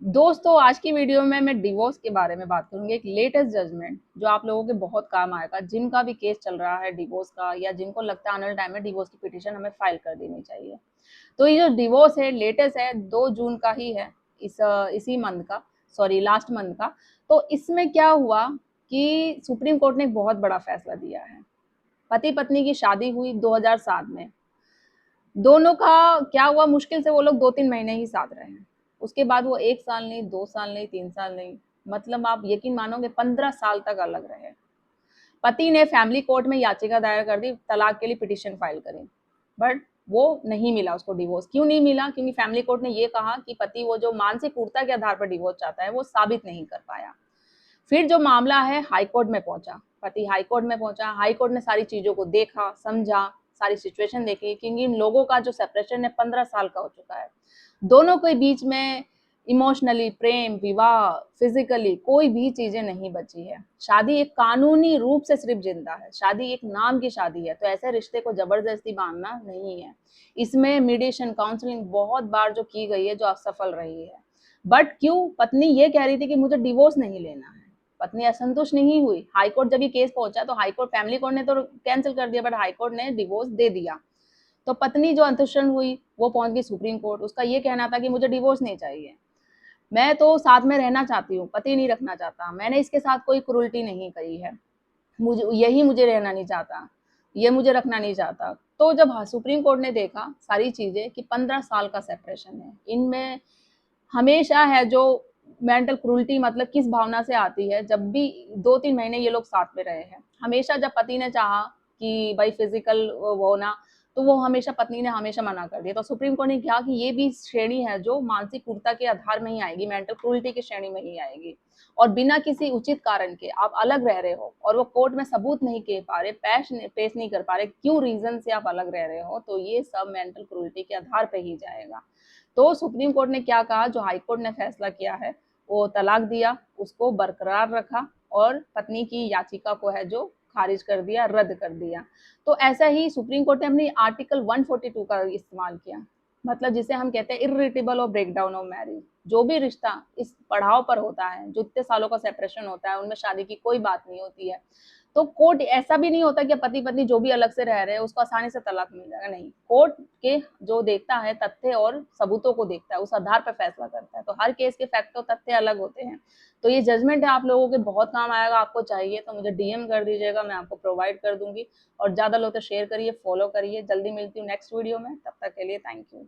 दोस्तों आज की वीडियो में मैं डिवोर्स के बारे में बात करूंगी। एक लेटेस्ट जजमेंट जो आप लोगों के बहुत काम आएगा, जिनका भी केस चल रहा है डिवोर्स का, या जिनको लगता है आने वाले टाइम में डिवोर्स की पिटीशन हमें फाइल कर देनी चाहिए। तो ये जो डिवोर्स है लेटेस्ट है, 2 जून का ही है, इसी मंथ का, सॉरी लास्ट मंथ का। तो इसमें क्या हुआ कि सुप्रीम कोर्ट ने एक बहुत बड़ा फैसला दिया है। पति पत्नी की शादी हुई 2007 में। दोनों का क्या हुआ, मुश्किल से वो लोग 2-3 महीने ही साथ रहे हैं। उसके बाद वो 1 साल नहीं, 2 साल नहीं, 3 साल नहीं, मतलब आप यकीन मानोगे 15 साल तक अलग रहे। पति ने फैमिली कोर्ट में याचिका दायर कर दी, तलाक के लिए पिटिशन फाइल करी, बट वो नहीं मिला उसको डिवोर्स। क्यों नहीं मिला? क्योंकि फैमिली कोर्ट ने ये कहा कि पति वो जो मानसिक क्रूरता के आधार पर डिवोर्स चाहता है वो साबित नहीं कर पाया। फिर जो मामला है हाई कोर्ट में पहुंचा, पति हाई कोर्ट में पहुंचा, हाई कोर्ट ने सारी चीजों को देखा, समझा, सारी सिचुएशन देखी, क्योंकि इन लोगों का जो सेपरेशन है 15 साल का हो चुका है। दोनों के बीच में इमोशनली, प्रेम, विवाह, फिजिकली कोई भी चीजें नहीं बची है। शादी एक कानूनी रूप से सिर्फ जिंदा है, शादी एक नाम की शादी है, तो ऐसे रिश्ते को जबरदस्ती बांधना नहीं है। इसमें मीडिएशन, काउंसलिंग बहुत बार जो की गई है, जो असफल रही है। बट क्यों? पत्नी ये कह रही थी कि मुझे डिवोर्स नहीं लेना है। पत्नी असंतुष्ट नहीं हुई। हाई कोर्ट जब ये केस पहुंचा तो हाई कोर्ट, फैमिली कोर्ट ने तो कैंसिल कर दिया, बट हाई कोर्ट ने डिवोर्स दे दिया। तो पत्नी जो अंतुष्ट हुई वो पहुंच गई सुप्रीम कोर्ट। उसका ये कहना था कि मुझे डिवोर्स नहीं चाहिए, मैं तो साथ में रहना चाहती हूँ, पति नहीं रखना चाहता, मैंने इसके साथ कोई क्रूरटी नहीं करी है, मुझे रहना नहीं चाहता, ये मुझे रखना नहीं चाहता। तो जब सुप्रीम कोर्ट ने देखा सारी चीजें कि 15 साल का सेपरेशन है, इनमें हमेशा है जो मेंटल क्रूरटी, मतलब किस भावना से आती है, जब भी 2-3 महीने ये लोग साथ में रहे हैं, हमेशा जब पति ने चाहा कि भाई फिजिकल वो ना, तो वो हमेशा पत्नी ने हमेशा मना कर दिया। तो सुप्रीम कोर्ट ने कहा कि ये भी श्रेणी है जो मानसिक क्रूरता के आधार में ही आएगी, मेंटल क्रूरटी की श्रेणी में ही आएगी। और बिना किसी उचित कारण के आप अलग रह रहे हो और वो कोर्ट में सबूत नहीं दे पा रहे, पेश नहीं कर पा रहे, क्यों रीजन से आप अलग रह रहे हो, तो ये सब मेंटल क्रूरटी के आधार पे ही जाएगा। तो सुप्रीम कोर्ट ने क्या कहा, जो हाई कोर्ट ने फैसला किया है, वो तलाक दिया, उसको बरकरार रखा और पत्नी की याचिका को है जो खारिज कर दिया, रद्द कर दिया। तो ऐसा ही सुप्रीम कोर्ट ने अपनी आर्टिकल 142 का इस्तेमाल किया, मतलब जिसे हम कहते हैं इरिटेबल और ब्रेकडाउन ऑफ मैरिज। जो भी रिश्ता इस पड़ाव पर होता है, जो इतने सालों का सेपरेशन होता है, उनमें शादी की कोई बात नहीं होती है, तो कोर्ट ऐसा भी नहीं होता कि पति पत्नी जो भी अलग से रह रहे हैं उसको आसानी से तलाक मिल जाएगा, नहीं। कोर्ट के जो देखता है तथ्य और सबूतों को देखता है, उस आधार पर फैसला करता है। तो हर केस के फैक्ट और तथ्य अलग होते हैं। तो ये जजमेंट है, आप लोगों के बहुत काम आएगा। आपको चाहिए तो मुझे डीएम कर दीजिएगा, मैं आपको प्रोवाइड कर दूंगी। और ज्यादा लोग तो शेयर करिए, फॉलो करिए। जल्दी मिलती हूँ नेक्स्ट वीडियो में, तब तक के लिए थैंक यू।